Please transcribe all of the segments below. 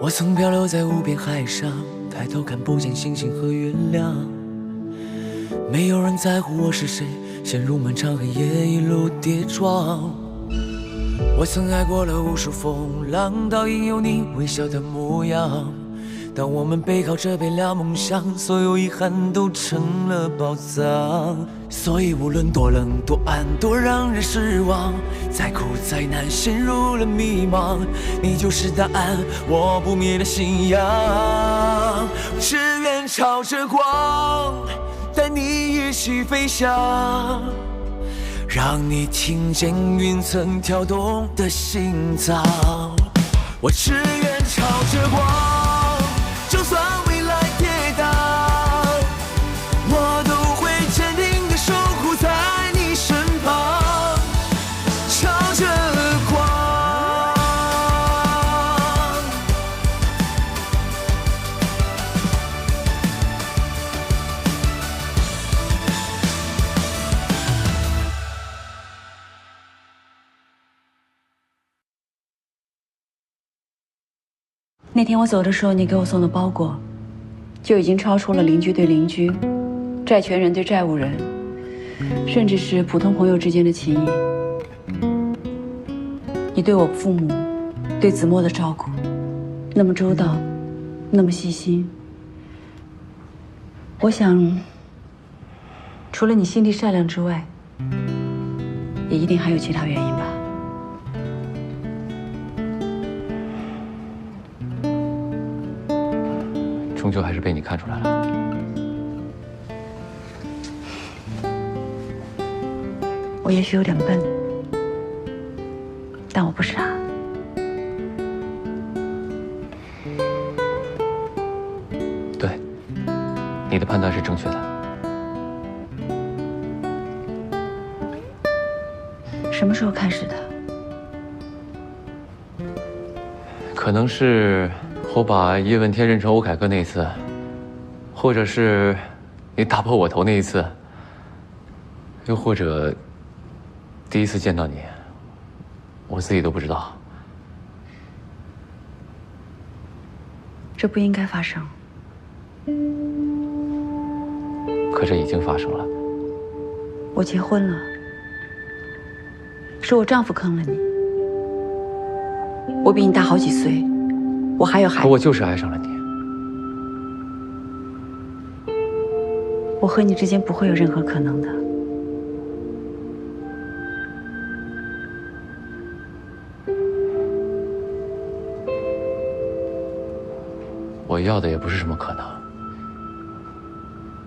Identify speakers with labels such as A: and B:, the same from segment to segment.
A: 我曾漂流在无边海上，抬头看不见星星和月亮。没有人在乎我是谁，陷入漫长黑夜，一路跌撞。我曾爱过了无数风浪，倒影有你微笑的模样。当我们背靠着背聊梦想，所有遗憾都成了宝藏。所以无论多冷多暗多让人失望，再苦再难陷入了迷茫，你就是答案，我不灭的信仰。只愿朝着光，带你一起飞翔，让你听见云层跳动的心脏。我只愿朝着光，就算未来跌宕，我都会坚定地守护在你身旁，朝着光。
B: 那天我走的时候，你给我送的包裹，就已经超出了邻居对邻居、债权人对债务人，甚至是普通朋友之间的情谊。你对我父母、对子墨的照顾，那么周到，那么细心。我想，除了你心地善良之外，也一定还有其他原因吧。
C: 终究还是被你看出来了。
B: 我也许有点笨，但我不傻。
C: 对，你的判断是正确的。
B: 什么时候开始的？
C: 可能是我把叶问天认成欧凯歌那一次，或者是你打破我头那一次，又或者第一次见到你，我自己都不知道。
B: 这不应该发生。
C: 可这已经发生了。
B: 我结婚了，是我丈夫坑了你。我比你大好几岁，我还有孩子。
C: 可我就是爱上了你。
B: 我和你之间不会有任何可能的。
C: 我要的也不是什么可能。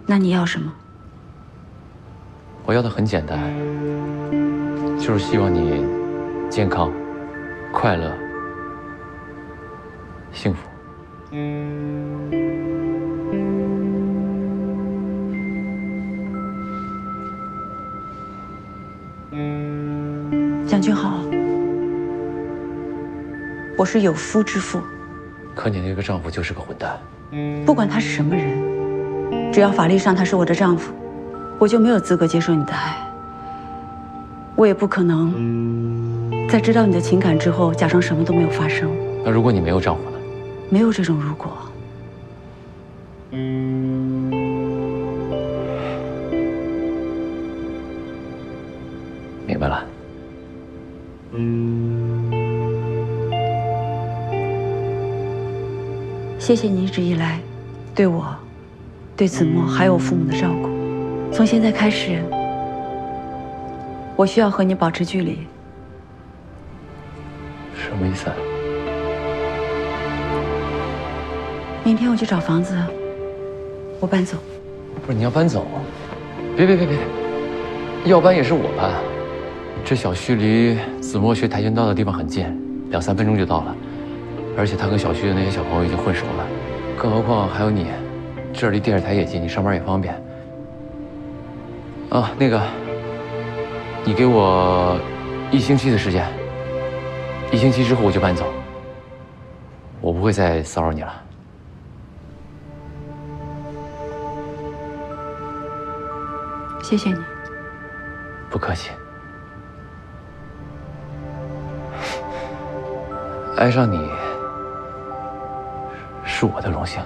B: 那你要什么？
C: 我要的很简单，就是希望你健康、快乐、幸福。
B: 蒋俊豪，我是有夫之妇，
C: 可你那个丈夫就是个混蛋。
B: 不管他是什么人，只要法律上他是我的丈夫，我就没有资格接受你的爱。我也不可能在知道你的情感之后，假装什么都没有发生。
C: 那如果你没有丈夫呢？
B: 没有这种如果。
C: 明白了。
B: 谢谢你一直以来对我、对子墨还有我父母的照顾。从现在开始，我需要和你保持距离。
C: 什么意思啊？
B: 明天我去找房子，我搬走。
C: 不是你要搬走？别！要搬也是我搬。这小区离子墨学跆拳道的地方很近，2、3分钟就到了。而且他和小区的那些小朋友已经混熟了，更何况还有你，这儿离电视台也近，你上班也方便。啊，那个，你给我1星期的时间，1星期之后我就搬走，我不会再骚扰你了。
B: 谢谢你。
C: 不客气。爱上你是我的荣幸。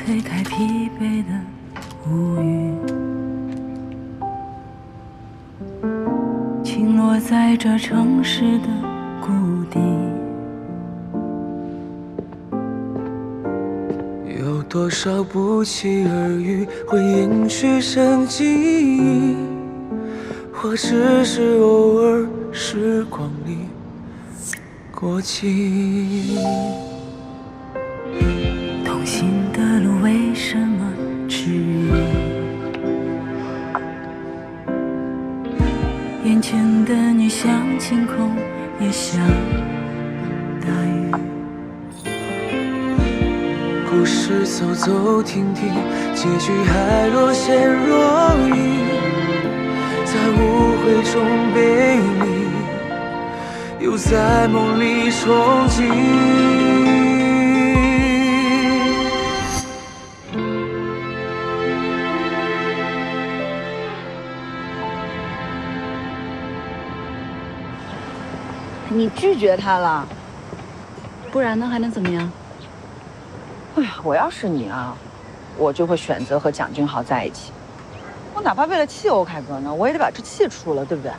B: 推开疲惫的无语，倾落在这城市的谷底。
A: 有多少不期而遇会延续生记忆，或只是偶尔时光里过期。
B: 同行的路为什么迟疑？眼前的你像晴空，也像大雨。
A: 故事走走停停，结局还若现若隐，在误会中背离，又在梦里憧憬。
D: 你拒绝他了？
B: 不然呢？还能怎么样？
D: 哎呀，我要是你啊，我就会选择和蒋俊豪在一起。我哪怕为了气欧凯哥呢，我也得把这气出了，对不对？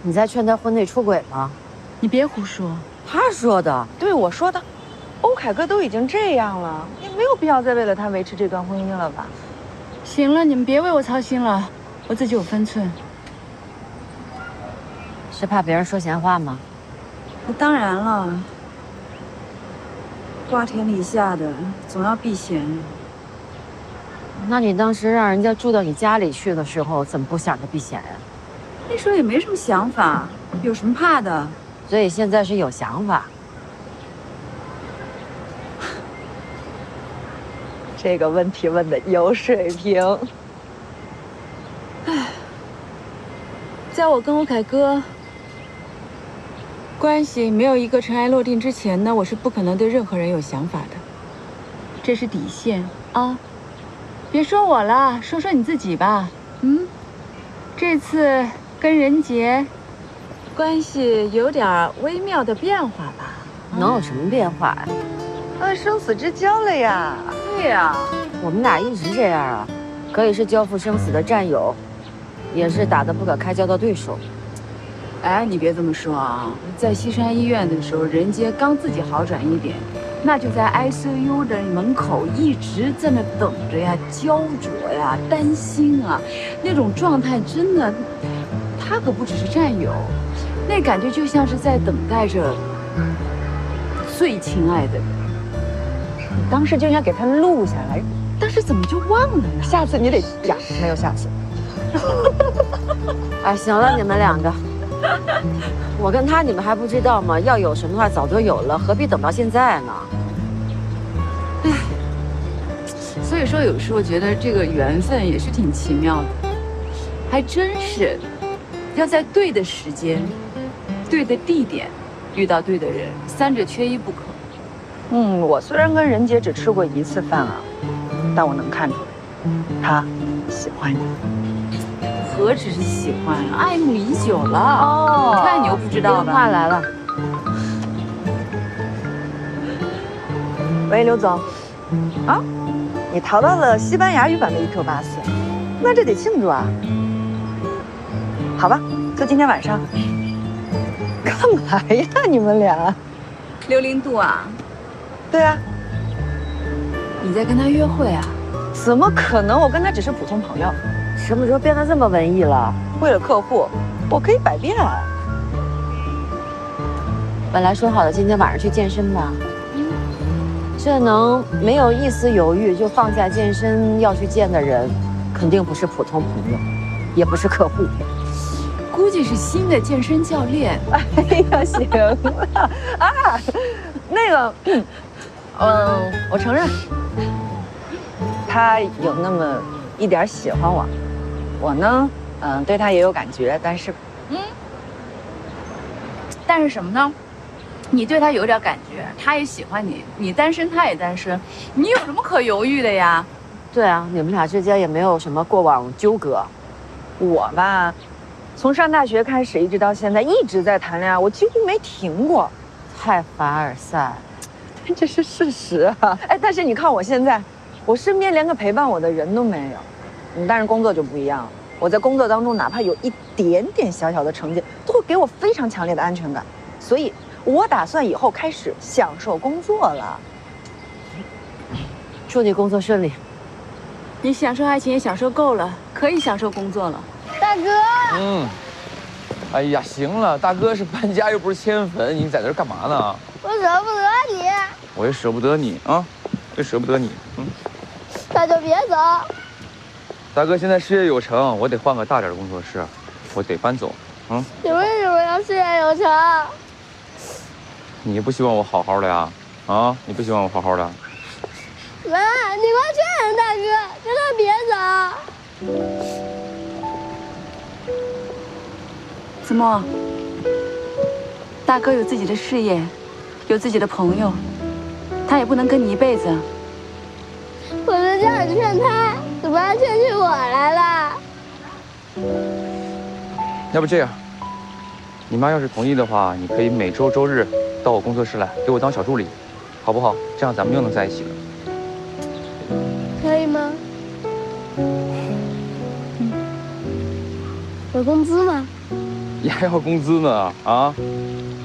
E: 你在劝他婚内出轨吗？
B: 你别胡说。
E: 他说的。
D: 对，我说的。欧凯哥都已经这样了，也没有必要再为了他维持这段婚姻了吧？
B: 行了，你们别为我操心了，我自己有分寸。
E: 是怕别人说闲话吗？
B: 那当然了，瓜田李下的总要避嫌。
E: 那你当时让人家住到你家里去的时候，怎么不想着避嫌呀？
B: 那时候也没什么想法，有什么怕的？
E: 所以现在是有想法。
D: 这个问题问的有水平。
B: 唉，在我跟欧凯哥关系没有一个尘埃落定之前呢，我是不可能对任何人有想法的，这是底线啊！别说我了，说说你自己吧。这次跟任杰关系有点微妙的变化吧？
E: 能有什么变化呀？
D: 生死之交了呀！
B: 对呀，
E: 我们俩一直这样啊，可以是交付生死的战友，也是打得不可开交的对手。
B: 哎，你别这么说啊！在西山医院的时候，任杰刚自己好转一点，那就在 ICU 的门口一直在那等着呀，焦灼呀，担心啊，那种状态真的，他可不只是战友，那感觉就像是在等待着最亲爱的人。
D: 你当时就应该给他录下来，
B: 当时怎么就忘了呢？
D: 下次你得讲，没有下次。
E: 哎，行了，你们两个。我跟他你们还不知道吗？要有什么话早都有了，何必等到现在呢？
B: 唉，所以说有时候觉得这个缘分也是挺奇妙的，还真是要在对的时间、对的地点遇到对的人，三者缺一不可。
D: 我虽然跟任杰只吃过一次饭啊，但我能看出来，他喜欢你。
B: 何止是喜欢，爱慕已久了。
D: 哦，
B: 那你又不知道吧？
E: 电话来了。
D: 喂，刘总。啊，你淘到了西班牙语版的1Q84，那这得庆祝啊。好吧，就今天晚上。干嘛呀，你们俩？
B: 刘零度啊？
D: 对啊。
B: 你在跟他约会啊？
D: 怎么可能？我跟他只是普通朋友。
E: 什么时候变得这么文艺了？
D: 为了客户，我可以百变。
E: 本来说好的今天晚上去健身吧，这能没有一丝犹豫就放下健身要去见的人，肯定不是普通朋友，也不是客户，
B: 估计是新的健身教练。
D: 哎呀，行了啊，那个，我承认，他有那么一点喜欢我，我呢，对他也有感觉，但是，
B: 但是什么呢？你对他有点感觉，他也喜欢你，你单身他也单身，你有什么可犹豫的呀？
E: 对啊，你们俩之间也没有什么过往纠葛。
D: 我吧，从上大学开始一直到现在一直在谈恋爱，我几乎没停过。
E: 太凡尔赛，
D: 这是事实啊！哎，但是你看我现在，我身边连个陪伴我的人都没有。但是工作就不一样了，我在工作当中哪怕有一点点小小的成绩，都会给我非常强烈的安全感。所以，我打算以后开始享受工作了。
E: 祝你工作顺利。
B: 你享受爱情也享受够了，可以享受工作了。
F: 大哥，
C: 哎呀，行了，大哥是搬家又不是迁坟，你在这儿干嘛呢？
F: 我舍不得你，
C: 我也舍不得你啊，也舍不得你。
F: 那就别走。
C: 大哥现在事业有成，我得换个大点的工作室，我得搬走。
F: 你为什么要事业有成？
C: 你不希望我好好的呀？啊，你不希望我好好的？
F: 妈，你快劝劝大哥，让他别走。
B: 子墨，大哥有自己的事业，有自己的朋友，他也不能跟你一辈子。
F: 我是这样劝他，怎么还劝起我来了？
C: 要不这样，你妈要是同意的话，你可以每周周日到我工作室来给我当小助理，好不好？这样咱们又能在一起了。
F: 可以吗？有工资吗？
C: 你还要工资呢啊？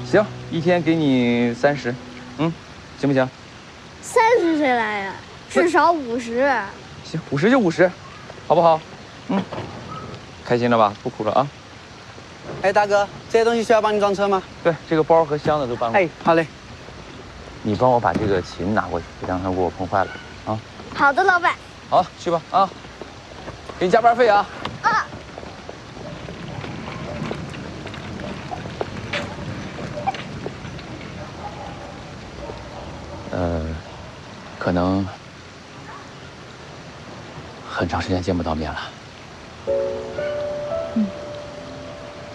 C: 行，一天给你30，行不行
F: 30谁来呀？至少50。
C: 行，50就50，好不好？开心了吧？不哭了啊？
G: 哎，大哥，这些东西需要帮你装车吗？
C: 对，这个包和箱子都搬过去。
G: 哎，好嘞。
C: 你帮我把这个琴拿过去，别让它给我碰坏了啊。
F: 好的，老板。
C: 好，去吧啊，给你加班费啊。
F: 啊。
C: 可能很长时间见不到面了。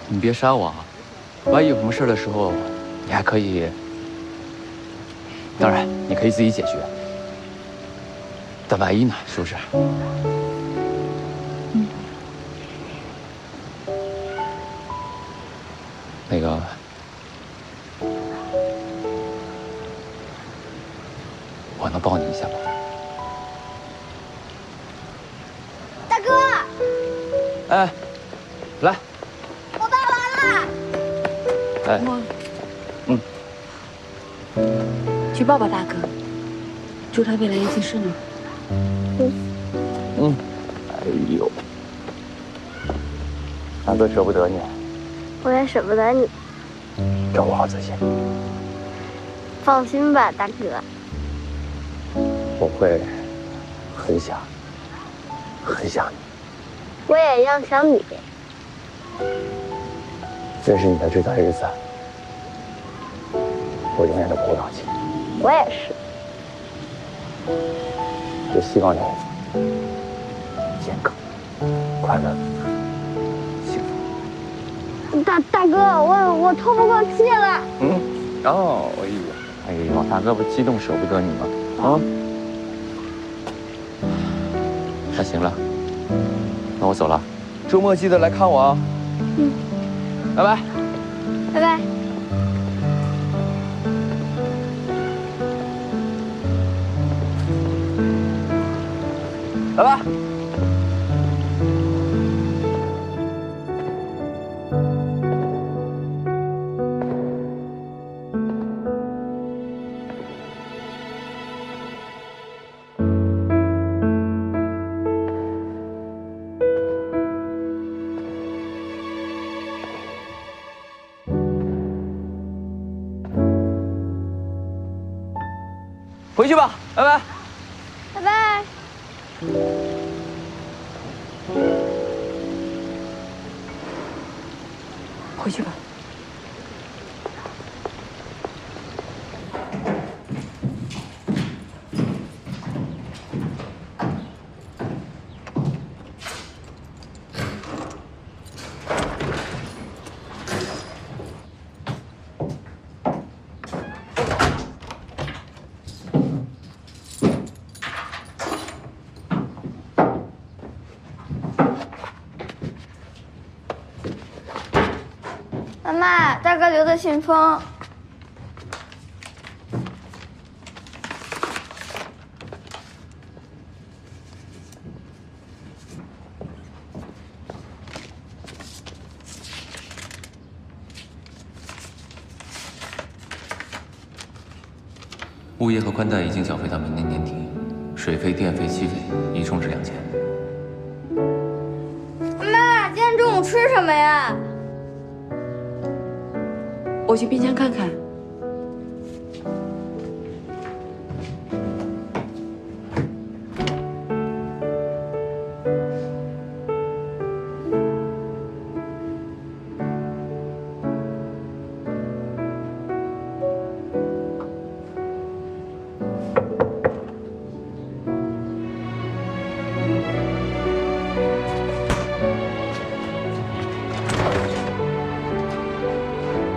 C: 你别杀我啊！万一有什么事的时候，你还可以，当然你可以自己解决。但万一呢？是不是？那个，我能抱你一下吗？
F: 大哥，
C: 哎，来，
F: 我爸完了。
C: 哎，
B: 去抱抱大哥，祝他未来一切顺利。
C: 哎呦，大哥舍不得你，
F: 我也舍不得你。
C: 照顾好自己。
F: 放心吧，大哥。
C: 我会很想你。
F: 我也一样想你。
C: 认识你的这段日子，我永远都不会忘记。
F: 我也是。
C: 就希望你健康、快乐、幸福。
F: 大哥，我透不过气了。
C: 哎呦，大哥不激动舍不得你吗？啊，那行了，那我走了，周末记得来看我啊。拜拜。
F: 拜拜。
C: 拜拜。回去吧，拜拜。
F: 拜拜。
B: 回去吧。
F: 妈妈，大哥留的信封。
C: 物业和宽带已经缴费到明年年底，水费、电费、气费一冲是2000。
F: 妈，今天中午吃什么呀？
B: 我去冰箱看看。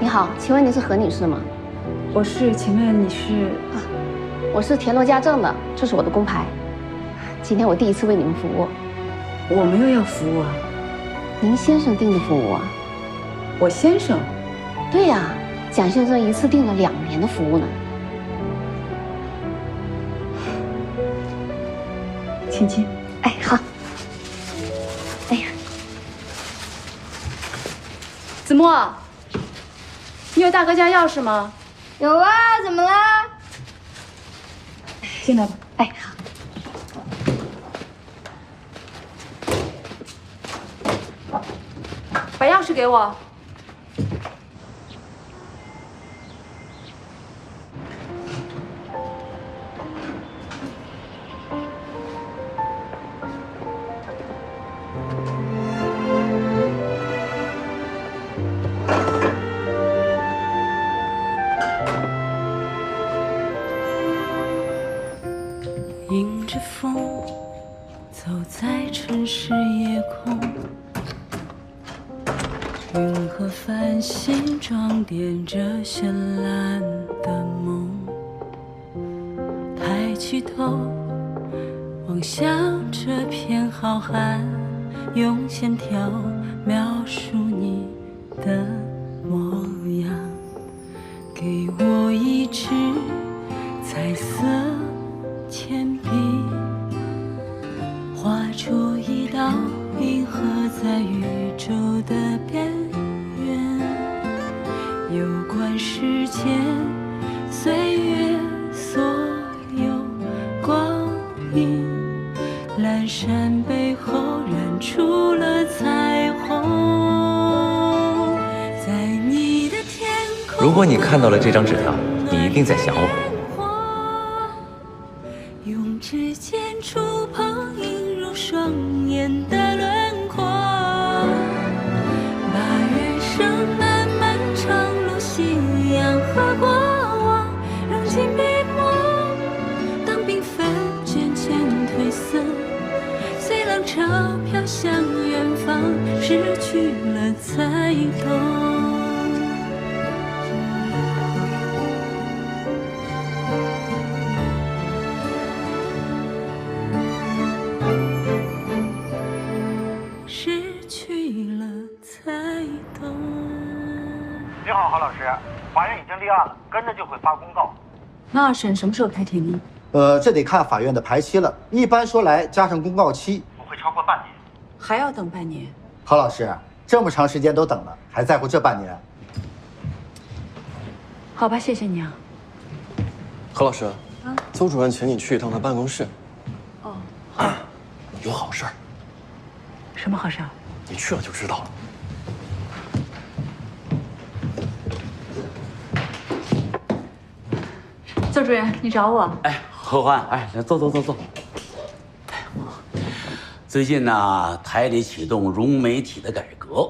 H: 你好，请问你是何女士吗？
B: 我是，请问你是？
H: 我是田螺家政的，这是我的工牌。今天我第一次为你们服务。
B: 我没有要服务啊。
H: 您先生订的服务啊？
B: 我先生？
H: 对呀，蒋先生一次订了2年的服务呢。
B: 亲亲。
H: 哎，好。哎呀，
B: 子墨，你有大哥家钥匙吗？
F: 有啊，怎么了？
B: 进来吧。
H: 哎，好。
B: 把钥匙给我。
A: 迎着风，走在城市夜空，云和繁星装点着绚烂的梦。抬起头，望向这片浩瀚，用线条描述你的模样。给我一支彩色铅笔，画出一道银河在宇宙的边缘，有关时间岁月所有光阴，阑珊背后燃出了彩虹。在你的天空，
C: 如果你看到了这张纸条，你一定在想我。
A: 用指尖触碰，映入双眼的轮廓。把人生漫漫长路，夕阳和过往融进笔墨。当缤纷渐渐褪色，随浪潮飘向远方，失去了才懂。
I: 你好，郝老师，法院已经立案了，跟着就会发公告。
B: 那二审什么时候开庭呢？
J: 这得看法院的排期了。一般说来，加上公告期，
I: 不会超过半年。
B: 还要等半年？
J: 郝老师，这么长时间都等了，还在乎这半年？
B: 好吧，谢谢你啊。
K: 何老师，邹主任请你去一趟他办公室。
B: 哦，
K: 有好事儿。
B: 什么好事儿？
K: 你去了就知道了。
B: 邹主任，你找我？
C: 哎，
L: 何欢，哎，来坐。最近呢，台里启动融媒体的改革，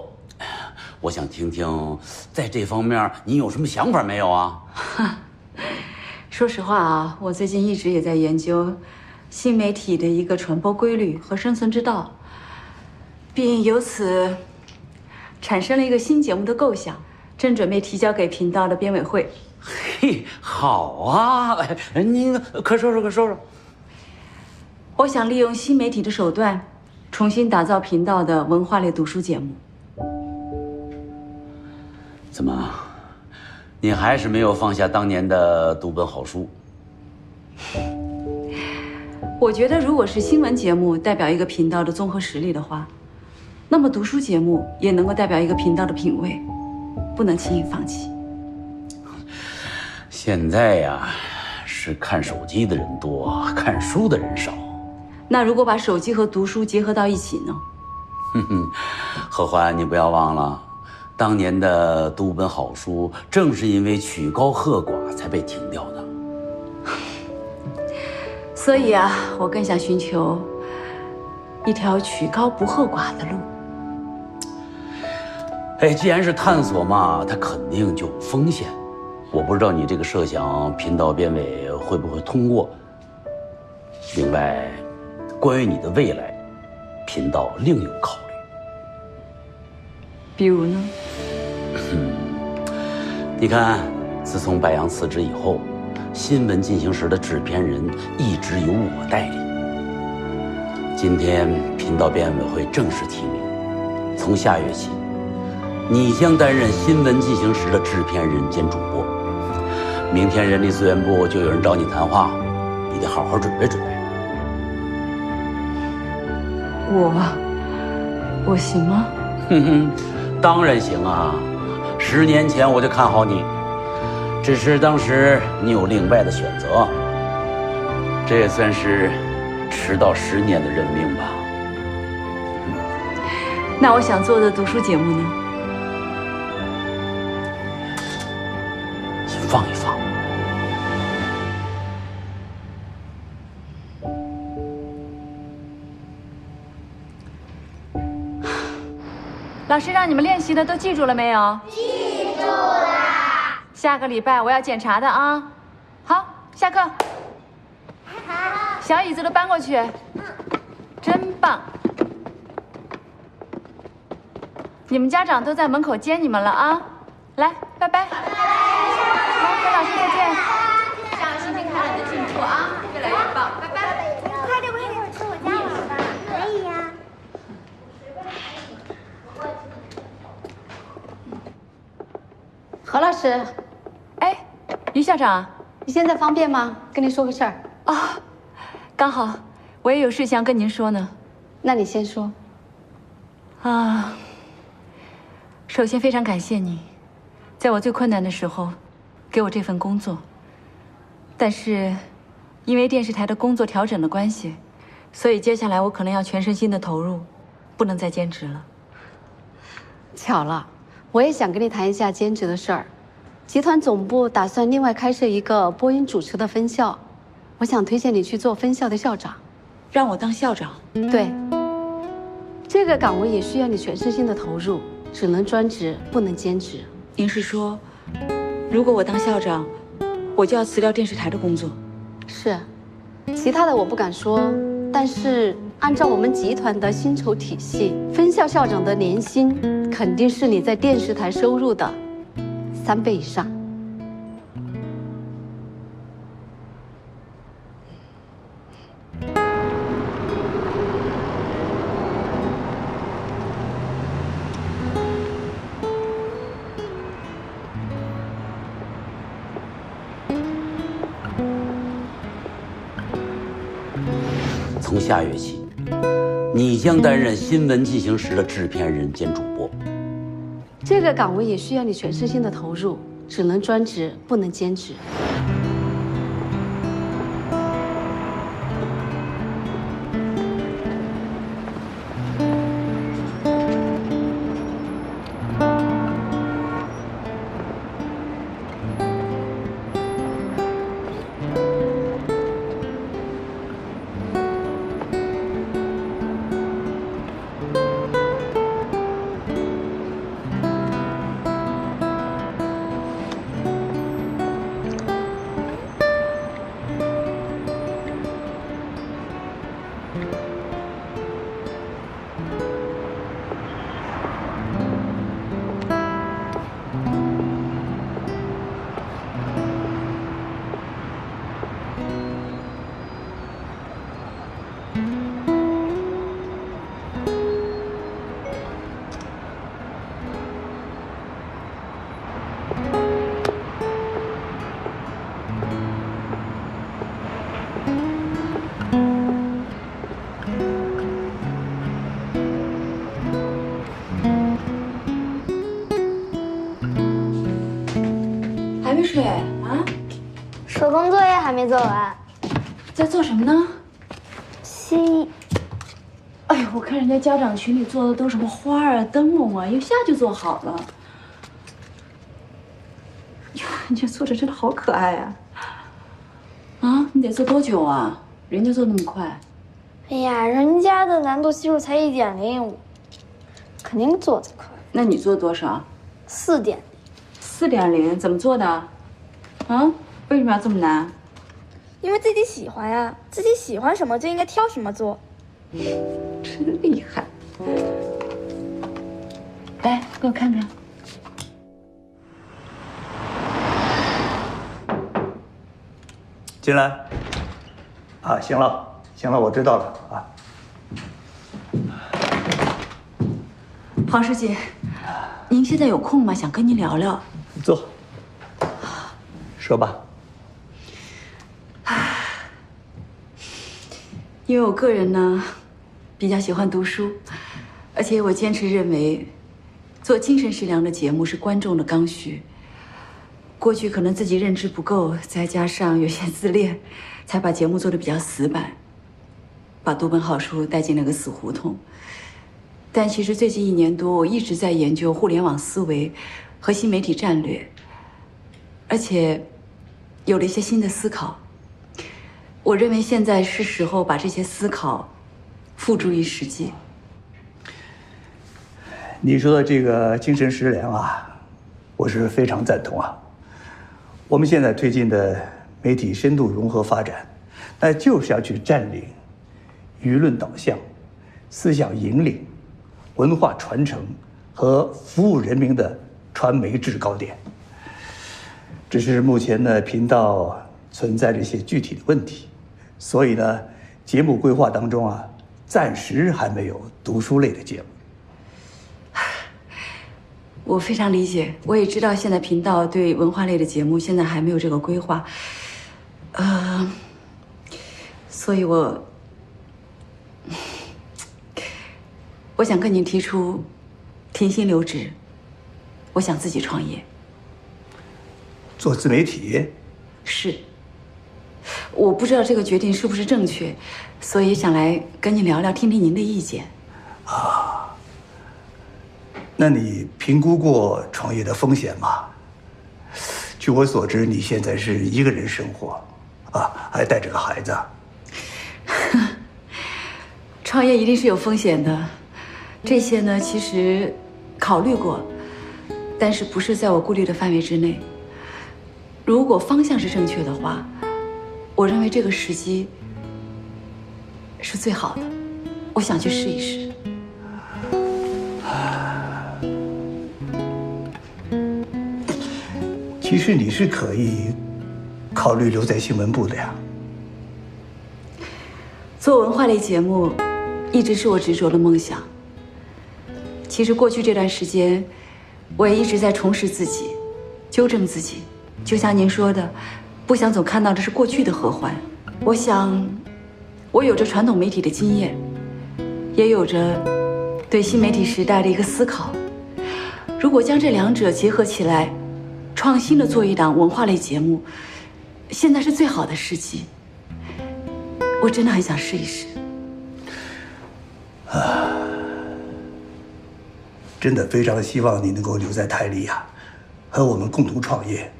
L: 我想听听，在这方面你有什么想法没有啊？
B: 说实话啊，我最近一直也在研究新媒体的一个传播规律和生存之道，并由此产生了一个新节目的构想，正准备提交给频道的编委会。
L: 嘿，好啊！哎，您快说说。
B: 我想利用新媒体的手段，重新打造频道的文化类读书节目。
L: 怎么，你还是没有放下当年的读本好书？
B: 我觉得，如果是新闻节目代表一个频道的综合实力的话，那么读书节目也能够代表一个频道的品味，不能轻易放弃。
L: 现在呀，是看手机的人多，看书的人少。
B: 那如果把手机和读书结合到一起呢？
L: 何欢，你不要忘了，当年的读本好书正是因为曲高和寡才被停掉的。
B: 所以啊，我更想寻求一条曲高不和寡的路。
L: 哎，既然是探索嘛，它肯定就有风险。我不知道你这个设想，频道编委会不会通过。另外，关于你的未来，频道另有考虑。
B: 比如呢？
L: 你看，自从白杨辞职以后，新闻进行时的制片人一直由我代理。今天频道编委会正式提名，从下月起，你将担任新闻进行时的制片人兼主播。明天人力资源部就有人找你谈话，你得好好准备准备。
B: 我行吗？
L: 当然行啊！10年前我就看好你，只是当时你有另外的选择，这也算是迟到10年的认命吧。
B: 那我想做的读书节目呢？
L: 先放一放。
B: 老师让你们练习的都记住了没有？
F: 记住啦！
B: 下个礼拜我要检查的啊。好，下课。
F: 好，
B: 小椅子都搬过去。真棒！你们家长都在门口接你们了啊。来，拜拜。来，跟老师再见。下个星期看着你的进步啊，越来越棒。拜拜。
F: 快点，一会儿去我家玩吧。可以呀。
H: 何老师，
B: 哎，于校长，
H: 你现在方便吗？跟您说个事儿。
B: 哦，刚好我也有事想跟您说呢。
H: 那你先说。
B: 啊，首先非常感谢你，在我最困难的时候，给我这份工作。但是，因为电视台的工作调整的关系，所以接下来我可能要全身心的投入，不能再兼职了。
H: 巧了。我也想跟你谈一下兼职的事儿。集团总部打算另外开设一个播音主持的分校，我想推荐你去做分校的校长。
B: 让我当校长？
H: 对，这个岗位也需要你全身心的投入，只能专职，不能兼职。
B: 您是说，如果我当校长，我就要辞掉电视台的工作？
H: 是，其他的我不敢说，但是按照我们集团的薪酬体系，分校校长的年薪肯定是你在电视台收入的3倍以上。
L: 从下月起，你将担任新闻进行时的制片人兼主播。
H: 这个岗位也需要你全身心的投入，只能专职，不能兼职。
B: 还没睡啊？
F: 手工作业还没做完，
B: 在做什么呢？
F: 蜥蜴。
B: 哎呦，我看人家家长群里做的都什么花啊、灯笼啊，一下就做好了。哟，你这做的真的好可爱啊！啊，你得做多久啊？人家做那么快。
F: 哎呀，人家的难度系数才1.05，肯定做得快。
B: 那你做多少
F: ？4.0。
B: 4.0怎么做的？啊？为什么要这么难？
F: 因为自己喜欢呀，自己喜欢什么就应该挑什么做。
B: 真厉害！来，给我看看。
M: 进来。啊，行了，行了，我知道了啊。
B: 黄书记，您现在有空吗？想跟您聊聊。
M: 坐。说吧。
B: 因为我个人呢，比较喜欢读书，而且我坚持认为，做精神食粮的节目是观众的刚需。过去可能自己认知不够，再加上有些自恋，才把节目做得比较死板，把读本好书带进了个死胡同。但其实最近1年多，我一直在研究互联网思维和新媒体战略，而且有了一些新的思考。我认为现在是时候把这些思考付诸于实际。
M: 你说的这个精神食粮啊，我是非常赞同啊。我们现在推进的媒体深度融合发展，那就是要去占领舆论导向、思想引领、文化传承和服务人民的传媒制高点。只是目前呢，频道存在着一些具体的问题，所以呢，节目规划当中啊，暂时还没有读书类的节目。
B: 我非常理解，我也知道现在频道对文化类的节目现在还没有这个规划，所以我想跟您提出停薪留职，我想自己创业。
M: 做自媒体？
B: 是。我不知道这个决定是不是正确，所以想来跟您聊聊，听听您的意见。
M: 啊。那你评估过创业的风险吗？据我所知，你现在是一个人生活，啊，还带着个孩子。
B: 创业一定是有风险的，这些呢，其实考虑过，但是不是在我顾虑的范围之内。如果方向是正确的话，我认为这个时机是最好的，我想去试一试。
M: 其实你是可以考虑留在新闻部的呀。
B: 做文化类节目，一直是我执着的梦想。其实过去这段时间，我也一直在重拾自己，纠正自己。就像您说的，不想总看到的是过去的合欢。我想，我有着传统媒体的经验，也有着对新媒体时代的一个思考。如果将这两者结合起来，创新的做一档文化类节目，现在是最好的时机。我真的很想试一试。
M: 真的非常希望你能够留在泰利亚，和我们共同创业。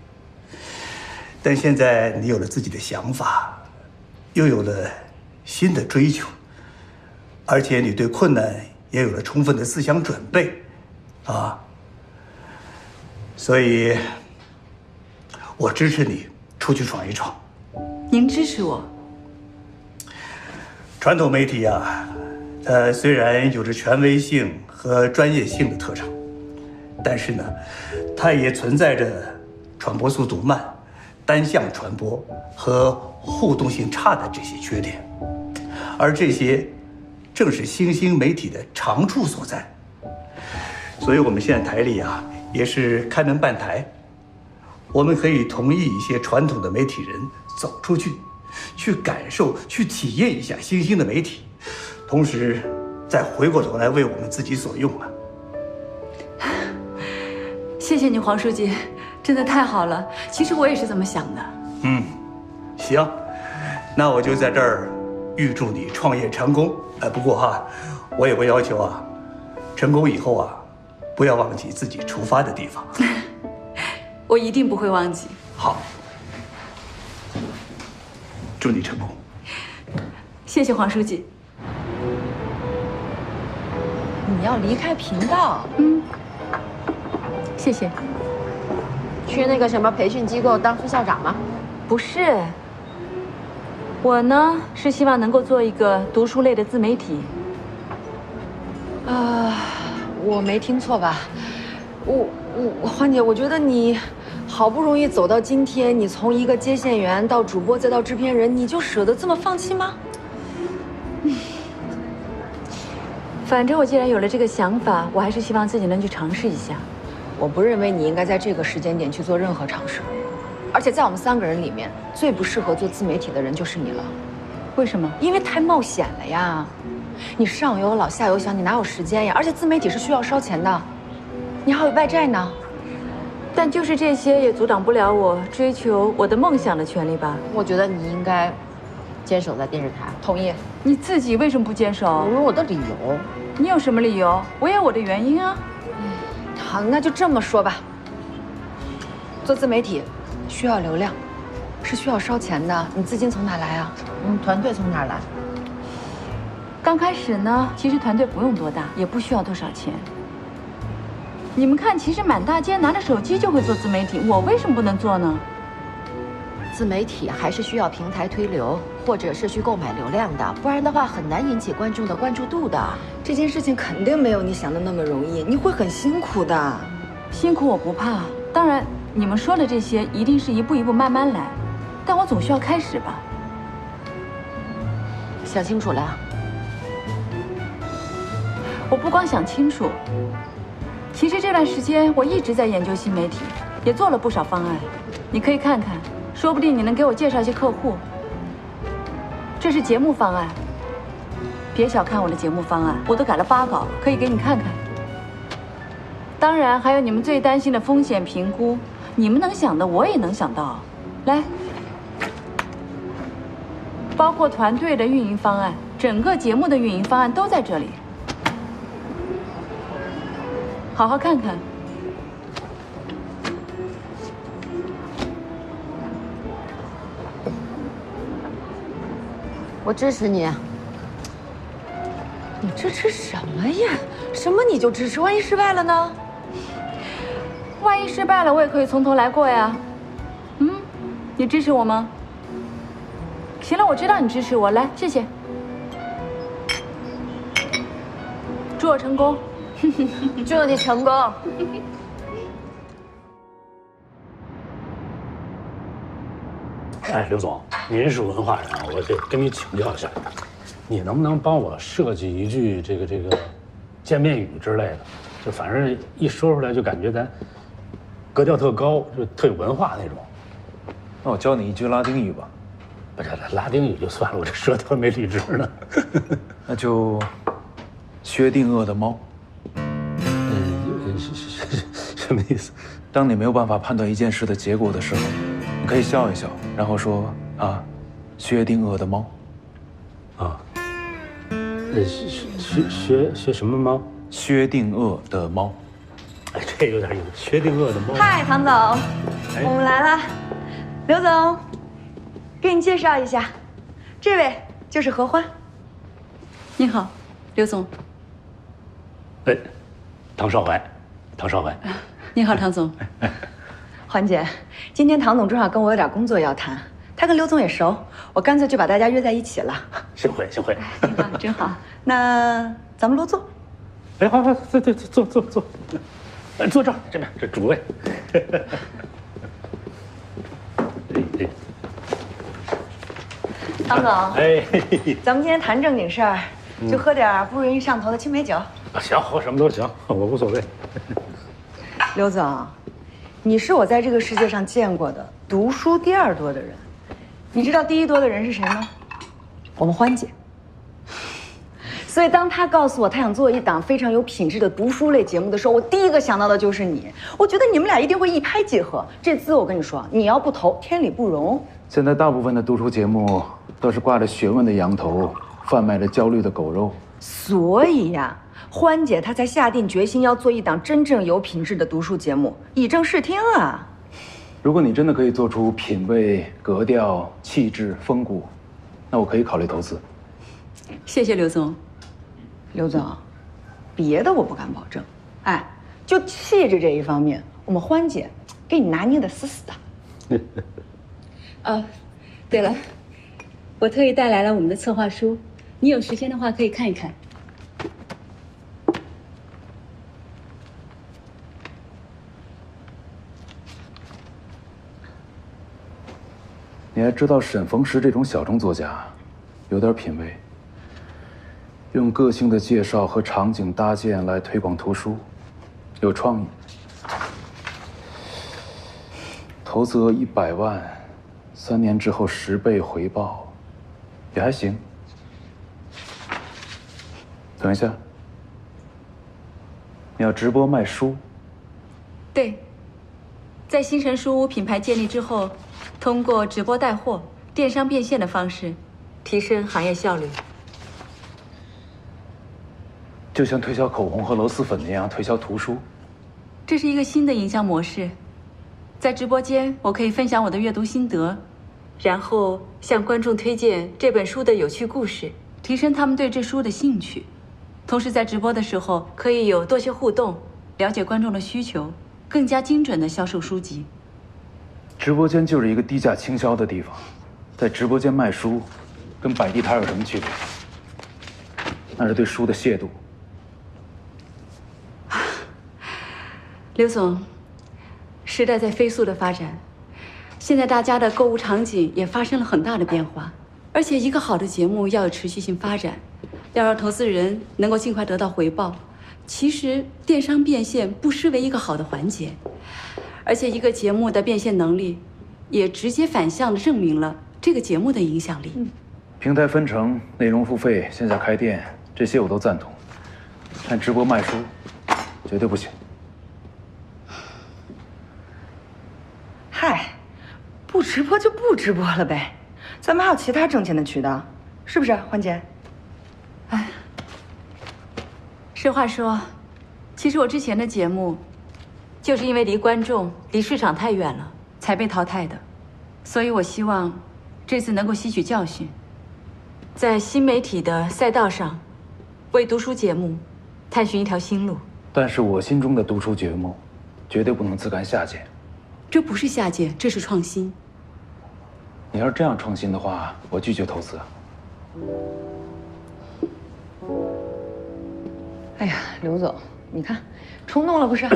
M: 但现在你有了自己的想法，又有了新的追求，而且你对困难也有了充分的思想准备，啊，所以，我支持你出去闯一闯。
B: 您支持我？
M: 传统媒体啊，虽然有着权威性和专业性的特长，但是呢，它也存在着传播速度慢、单向传播和互动性差的这些缺点，而这些正是新兴媒体的长处所在。所以我们现在台里啊，也是开门办台，我们可以同意一些传统的媒体人走出去，去感受、去体验一下新兴的媒体，同时再回过头来为我们自己所用啊。
B: 谢谢你，黄书记，真的太好了。其实我也是这么想的。
M: 行，那我就在这儿预祝你创业成功。不过哈，我有个要求啊，成功以后啊，不要忘记自己出发的地方。
B: 我一定不会忘记。
M: 好，祝你成功。
B: 谢谢黄书记。
E: 你要离开频道？
B: 谢谢。
E: 去那个什么培训机构当副校长吗？
B: 不是，我呢是希望能够做一个读书类的自媒体。
E: 我没听错吧？欢姐，我觉得你好不容易走到今天，你从一个接线员到主播再到制片人，你就舍得这么放弃吗？
B: 反正我既然有了这个想法，我还是希望自己能去尝试一下。
E: 我不认为你应该在这个时间点去做任何尝试，而且在我们3个人里面，最不适合做自媒体的人就是你了。
B: 为什么？
E: 因为太冒险了呀！你上有老下有小，你哪有时间呀？而且自媒体是需要烧钱的，你还有外债呢。
B: 但就是这些也阻挡不了我追求我的梦想的权利吧？
E: 我觉得你应该坚守在电视台。同意。
B: 你自己为什么不坚守？
E: 我有我的理由。
B: 你有什么理由？我也有我的原因啊。
E: 好，那就这么说吧。做自媒体需要流量，是需要烧钱的。你资金从哪来啊？团队从哪来？
B: 刚开始呢，其实团队不用多大，也不需要多少钱。你们看，其实满大街拿着手机就会做自媒体，我为什么不能做呢？
E: 自媒体还是需要平台推流，或者是去购买流量的，不然的话很难引起观众的关注度的。这件事情肯定没有你想的那么容易，你会很辛苦的。
B: 辛苦我不怕，当然你们说的这些一定是一步一步慢慢来，但我总需要开始吧。
E: 想清楚了。
B: 我不光想清楚，其实这段时间我一直在研究新媒体，也做了不少方案，你可以看看。说不定你能给我介绍一些客户。这是节目方案，别小看我的节目方案，我都改了8稿了，可以给你看看。当然还有你们最担心的风险评估，你们能想的我也能想到。来，包括团队的运营方案，整个节目的运营方案都在这里，好好看看。
E: 我支持你。你支持什么呀？什么你就支持？万一失败了呢？
B: 万一失败了，我也可以从头来过呀。你支持我吗？行了，我知道你支持我，来，谢谢。祝我成功。
E: 祝你成功。
N: 哎，刘总，您是文化人，我得跟你请教一下，你能不能帮我设计一句这个见面语之类的？就反正一说出来就感觉咱格调特高，就特有文化那种。
O: 那我教你一句拉丁语吧。
N: 不是拉丁语就算了，我这舌头没理直呢。
O: 那就薛定谔的猫。
N: 什么意思？
O: 当你没有办法判断一件事的结果的时候，你可以笑一笑，然后说啊，薛定谔的猫。
N: 啊，薛什么猫？
O: 薛定谔的猫。
N: 哎，这有点意思。薛定谔的猫。
D: 嗨，唐总，我们来了。刘总，给你介绍一下，这位就是何欢。
B: 你好，刘总。
N: 哎，唐少怀。
B: 你好，唐总。
D: 欢姐，今天唐总正好跟我有点工作要谈，他跟刘总也熟，我干脆就把大家约在一起了。
N: 幸会幸会，
D: 真好真好。那咱们落座。
N: 哎，好，坐，坐这儿，这边这主位。
D: 唐总，
N: 哎，
D: 咱们今天谈正经事儿，就喝点不容易上头的青梅酒。
N: 行，喝什么都行，我无所谓。
D: 刘总，你是我在这个世界上见过的读书第2多的人。你知道第1多的人是谁吗？我们欢姐。所以当她告诉我她想做一档非常有品质的读书类节目的时候，我第一个想到的就是你。我觉得你们俩一定会一拍即合。这次我跟你说，你要不投，天理不容。
O: 现在大部分的读书节目都是挂着学问的羊头，贩卖着焦虑的狗肉。
D: 所以呀，欢姐她才下定决心要做一档真正有品质的读书节目，以正视听啊。
O: 如果你真的可以做出品味、格调、气质、风骨，那我可以考虑投资。
B: 谢谢刘总。
D: 刘总，别的我不敢保证，哎，就气质这一方面，我们欢姐给你拿捏的死死的。
B: 哦，对了，我特意带来了我们的策划书，你有时间的话可以看一看。
O: 你还知道沈逢时这种小众作家，有点品味，用个性的介绍和场景搭建来推广图书，有创意。投资额100万，3年之后10倍回报，也还行。等一下，你要直播卖书？
B: 对，在新城书屋品牌建立之后，通过直播带货、电商变现的方式，提升行业效率。
O: 就像推销口红和螺蛳粉那样推销图书。
B: 这是一个新的营销模式。在直播间，我可以分享我的阅读心得，然后向观众推荐这本书的有趣故事，提升他们对这书的兴趣。同时，在直播的时候可以有多些互动，了解观众的需求，更加精准地销售书籍。
O: 直播间就是一个低价倾销的地方，在直播间卖书，跟摆地摊有什么区别？那是对书的亵渎。
B: 刘总，时代在飞速的发展，现在大家的购物场景也发生了很大的变化，而且一个好的节目要有持续性发展，要让投资人能够尽快得到回报。其实电商变现不失为一个好的环节，而且一个节目的变现能力，也直接反向的证明了这个节目的影响力。
O: 平台分成、内容付费、线下开店，这些我都赞同，但直播卖书绝对不行。
D: 嗨，不直播就不直播了呗，咱们还有其他挣钱的渠道，是不是，欢姐？
B: 哎，实话说，其实我之前的节目，就是因为离观众、离市场太远了，才被淘汰的。所以我希望这次能够吸取教训，在新媒体的赛道上，为读书节目探寻一条新路。
O: 但是我心中的读书节目，绝对不能自甘下贱。
B: 这不是下贱，这是创新。
O: 你要是这样创新的话，我拒绝投资。
D: 哎呀，刘总，你看，冲动了不是？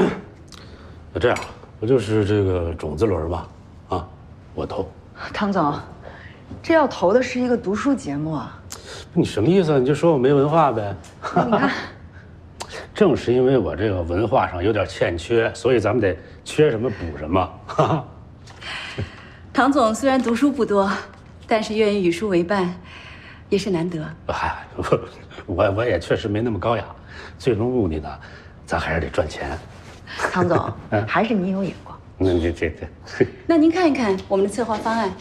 N: 那这样，不就是这个种子轮吧？啊，我投。
D: 唐总，这要投的是一个读书节目啊。
N: 你什么意思？你就说我没文化呗？
D: 你看，
N: 正是因为我这个文化上有点欠缺，所以咱们得缺什么补什么。哈哈。
B: 唐总虽然读书不多，但是愿意与书为伴，也是难得。
N: 嗨，我也确实没那么高雅，最终目的呢，咱还是得赚钱。
D: 唐总，还是您有眼光。
N: 那这。
B: 那您看一看我们的策划方案。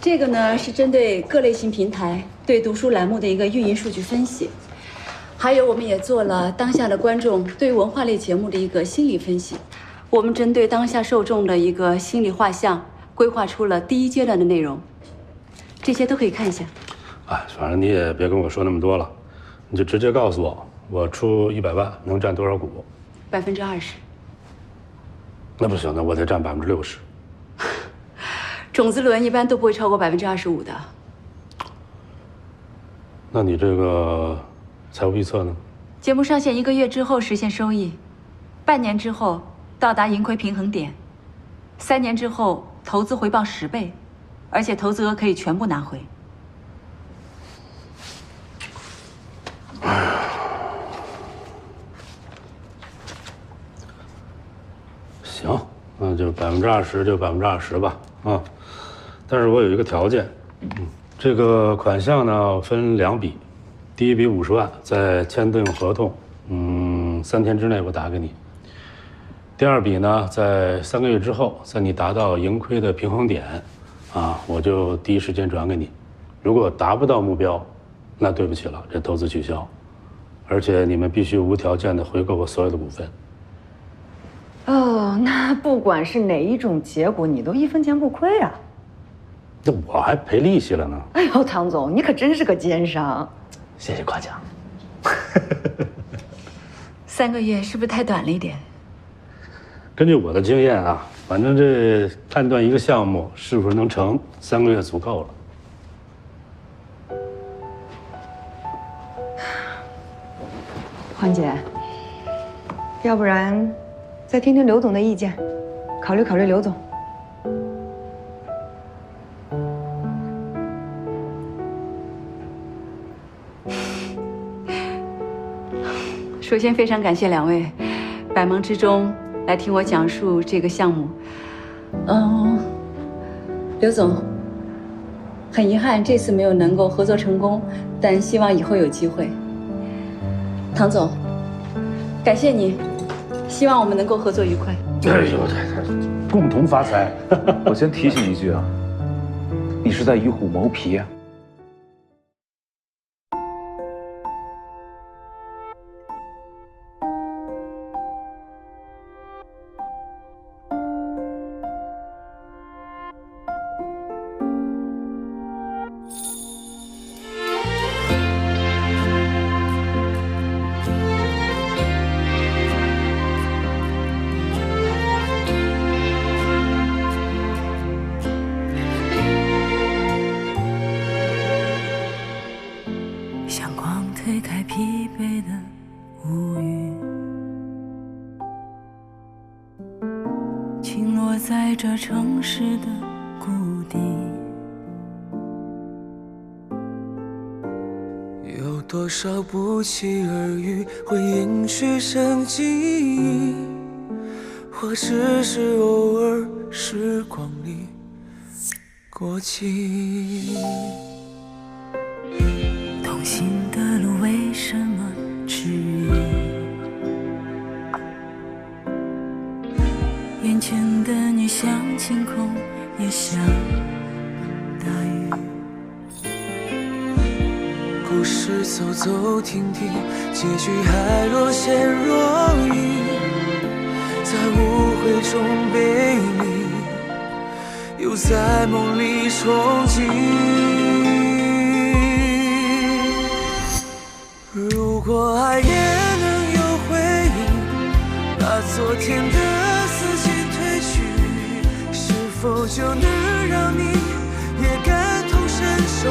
B: 这个呢是针对各类型平台对读书栏目的一个运营数据分析，还有我们也做了当下的观众对文化类节目的一个心理分析。我们针对当下受众的一个心理画像，规划出了第1阶段的内容，这些都可以看一下。
N: 哎，反正你也别跟我说那么多了，你就直接告诉我，我出100万能占多少股
B: ？20%。
N: 那不行，那我得占60%。
B: 种子轮一般都不会超过25%的。
N: 那你这个财务预测呢？
B: 节目上线1个月之后实现收益，半年之后到达盈亏平衡点，3年之后投资回报10倍，而且投资额可以全部拿回。
N: 行，那就20%就20%吧，啊。但是我有一个条件，这个款项呢分2笔，第一笔50万，在签订合同，3天之内我打给你。第二笔呢，在3个月之后，在你达到盈亏的平衡点，啊，我就第一时间转给你。如果达不到目标，那对不起了，这投资取消，而且你们必须无条件的回购我所有的股份。
D: 哦，那不管是哪一种结果，你都1分钱不亏啊。
N: 那我还赔利息了呢。
D: 哎呦，唐总，你可真是个奸商。
C: 谢谢夸奖。
B: 3个月是不是太短了一点？
N: 根据我的经验啊，反正这判断一个项目是不是能成，3个月足够了。
D: 欢姐，要不然再听听刘总的意见，考虑考虑刘总。
B: 首先非常感谢2位，百忙之中来听我讲述这个项目。刘总，很遗憾这次没有能够合作成功，但希望以后有机会。唐总，感谢你，希望我们能够合作愉快。
N: 哎呦，共同发财。
O: 我先提醒一句啊，你是在与虎谋皮啊。
A: 推开疲惫的乌云，倾落在这城市的谷底。有多少不期而遇会延续成记忆，或只是偶尔时光里过期。同行的路为什么迟疑？眼前的你像晴空，也像大雨。故事走走停停，结局还若现若隐，在误会中背离，又在梦里憧憬。如果爱也能有回应，把昨天的思绪褪去，是否就能让你也感同身受？